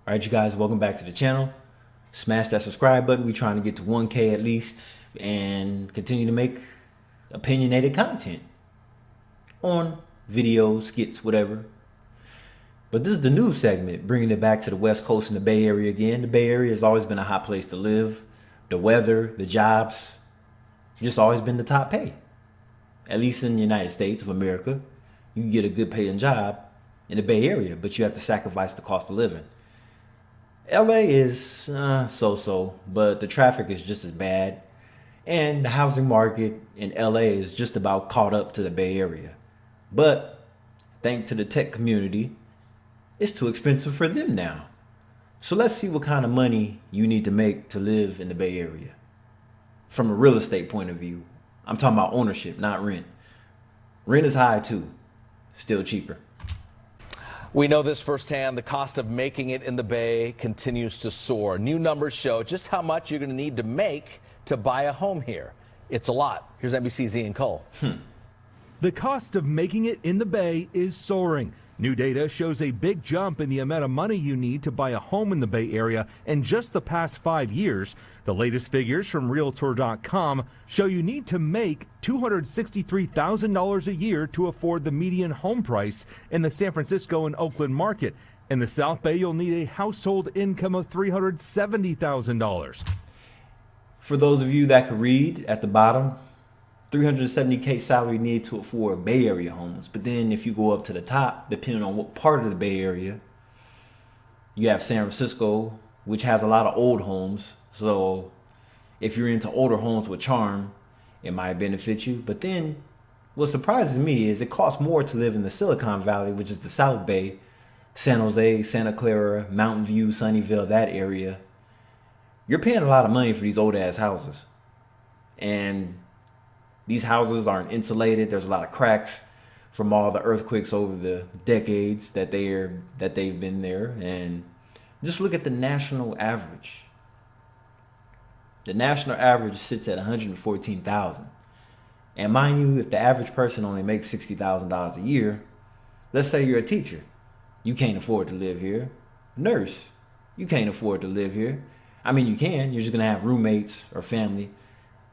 All right, you guys, welcome back to the channel. Smash that subscribe button. We're trying to get to 1K at least and continue to make opinionated content on videos, skits, whatever. But this is the news segment, bringing it back to the West Coast and the Bay Area again. The Bay Area has always been a hot place to live. The weather, the jobs, just always been the top pay. At least in the United States of America, you can get a good paying job in the Bay Area, but you have to sacrifice the cost of living. LA is so-so, but the traffic is just as bad. And the housing market in LA is just about caught up to the Bay Area. But thanks to the tech community, it's too expensive for them now. So let's see what kind of money you need to make to live in the Bay Area. From a real estate point of view, I'm talking about ownership, not rent. Rent is high too, still cheaper. We know this firsthand. The cost of making it in the Bay continues to soar. New numbers show just how much you're going to need to make to buy a home here. It's a lot. Here's NBC's Ian Cole. The cost of making it in the Bay is soaring. New data shows a big jump in the amount of money you need to buy a home in the Bay Area in just the past 5 years. The latest figures from Realtor.com show you need to make $263,000 a year to afford the median home price in the San Francisco and Oakland market. In the South Bay, you'll need a household income of $370,000. For those of you that could read at the bottom, 370K salary needed to afford Bay Area homes. But then if you go up to the top, depending on what part of the Bay Area, you have San Francisco, which has a lot of old homes. So if you're into older homes with charm, it might benefit you. But then what surprises me is it costs more to live in the Silicon Valley, which is the South Bay, San Jose, Santa Clara, Mountain View, Sunnyvale, that area. You're paying a lot of money for these old ass houses. And these houses aren't insulated. There's a lot of cracks from all the earthquakes over the decades that they've been there. And just look at the national average. The national average sits at 114,000. And mind you, if the average person only makes $60,000 a year, let's say you're a teacher, you can't afford to live here. Nurse, you can't afford to live here. I mean, you can. You're just gonna have roommates or family.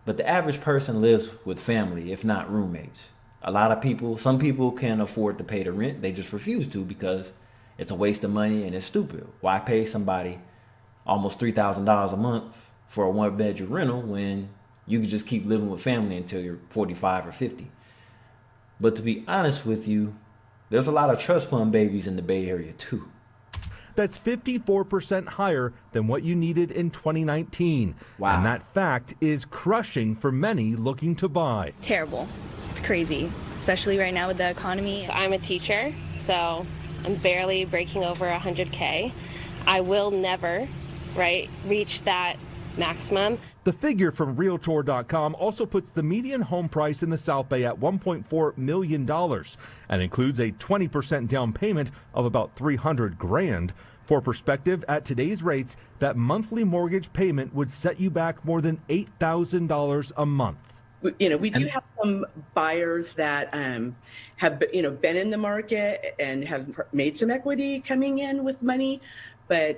But the average person lives with family, if not roommates. A lot of people, some people can afford to pay the rent. They just refuse to because it's a waste of money and it's stupid. Why pay somebody almost $3,000 a month for a one-bedroom rental when you can just keep living with family until you're 45 or 50? But to be honest with you, there's a lot of trust fund babies in the Bay Area too. That's 54% higher than what you needed in 2019. Wow. And that fact is crushing for many looking to buy. Terrible. It's crazy, especially right now with the economy. So I'm a teacher, so I'm barely breaking over 100K. I will never, reach that maximum. The figure from Realtor.com also puts the median home price in the South Bay at $1.4 million and includes a 20% down payment of about $300,000. For perspective, at today's rates, that monthly mortgage payment would set you back more than $8,000 a month. We do have some buyers that have been in the market and have made some equity coming in with money. But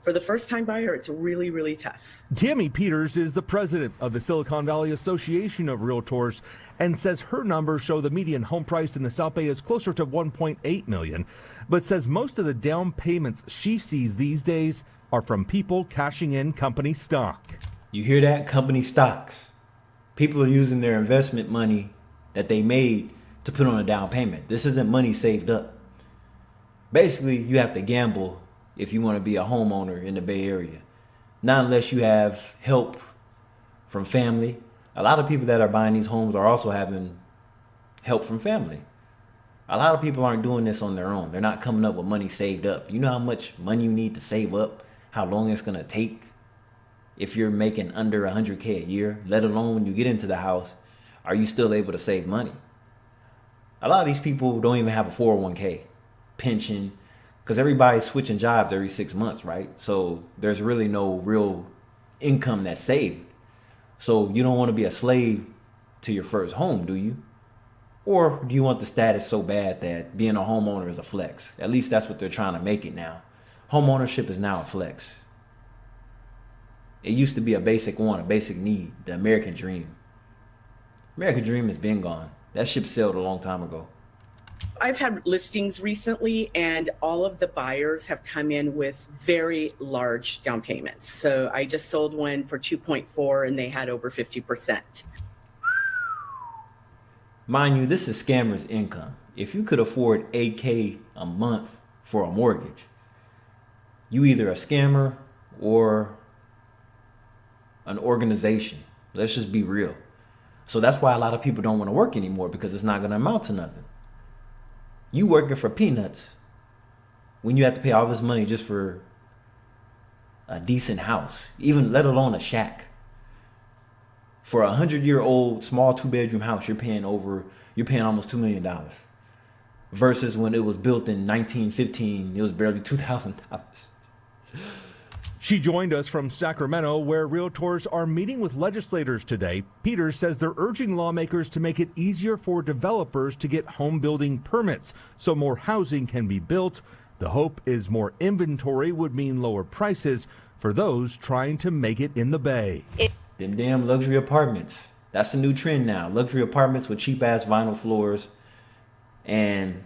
for the first-time buyer, it's really, really tough. Tammy Peters is the president of the Silicon Valley Association of Realtors and says her numbers show the median home price in the South Bay is closer to $1.8 million, but says most of the down payments she sees these days are from people cashing in company stock. You hear that? Company stocks. People are using their investment money that they made to put on a down payment. This isn't money saved up. Basically, you have to gamble if you want to be a homeowner in the Bay Area. Not unless you have help from family. A lot of people that are buying these homes are also having help from family. A lot of people aren't doing this on their own. They're not coming up with money saved up. You know how much money you need to save up? How long it's going to take if you're making under 100K a year, let alone when you get into the house, are you still able to save money? A lot of these people don't even have a 401k, pension, because everybody's switching jobs every 6 months, right? So there's really no real income that's saved. So you don't want to be a slave to your first home, do you? Or do you want the status so bad that being a homeowner is a flex? At least that's what they're trying to make it now. home ownership is now a flex. It used to be a basic want, a basic need, the American dream. American dream has been gone. That ship sailed a long time ago. I've had listings recently, and all of the buyers have come in with very large down payments. So I just sold one for 2.4, and they had over 50%. Mind you, this is scammers' income. If you could afford $8K a month for a mortgage, you either a scammer or an organization. Let's just be real. So that's why a lot of people don't want to work anymore, because it's not going to amount to nothing. You working for peanuts when you have to pay all this money just for a decent house, even let alone a shack. For a 100-year-old small 2-bedroom house, you're paying almost $2 million. Versus when it was built in 1915, it was barely $2,000. She joined us from Sacramento, where realtors are meeting with legislators today. Peters says they're urging lawmakers to make it easier for developers to get home building permits so more housing can be built. The hope is more inventory would mean lower prices for those trying to make it in the Bay. Them damn luxury apartments. That's the new trend now. Luxury apartments with cheap ass vinyl floors and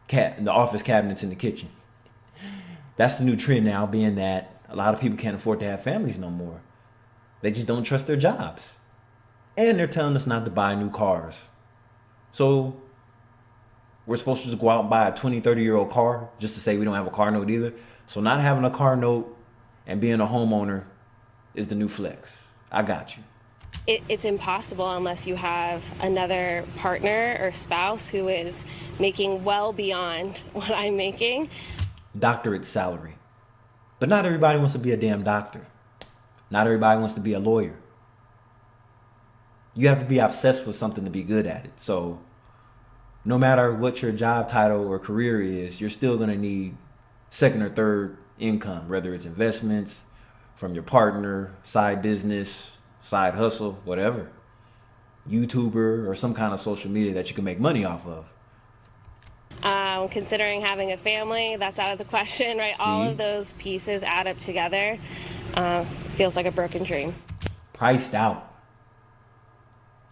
the office cabinets in the kitchen. That's the new trend now, being that a lot of people can't afford to have families no more. They just don't trust their jobs. And they're telling us not to buy new cars. So we're supposed to just go out and buy a 20, 30-year-old car just to say we don't have a car note either. So not having a car note and being a homeowner is the new flex. I got you. It's impossible unless you have another partner or spouse who is making well beyond what I'm making. Doctorate salary. But not everybody wants to be a damn doctor. Not everybody wants to be a lawyer. You have to be obsessed with something to be good at it. So no matter what your job title or career is, you're still going to need second or third income, whether it's investments from your partner, side business, side hustle, whatever. YouTuber or some kind of social media that you can make money off of. Considering having a family, that's out of the question, right? See? All of those pieces add up together. Feels like a broken dream. Priced out.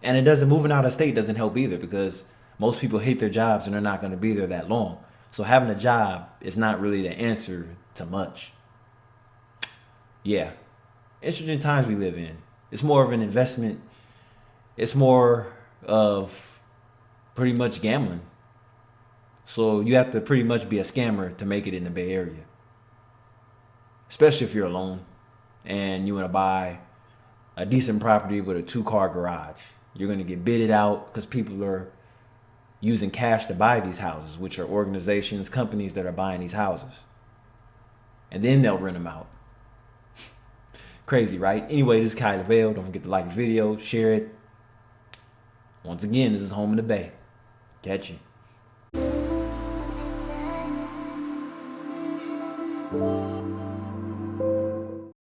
And moving out of state doesn't help either, because most people hate their jobs and they're not going to be there that long. So having a job is not really the answer to much. Yeah. Interesting times we live in. It's more of an investment. It's more of pretty much gambling. So you have to pretty much be a scammer to make it in the Bay Area. Especially if you're alone and you want to buy a decent property with a 2-car garage. You're going to get bidded out because people are using cash to buy these houses, which are organizations, companies that are buying these houses. And then they'll rent them out. Crazy, right? Anyway, this is Kyler Vale. Don't forget to like the video, share it. Once again, this is Home in the Bay. Catch you.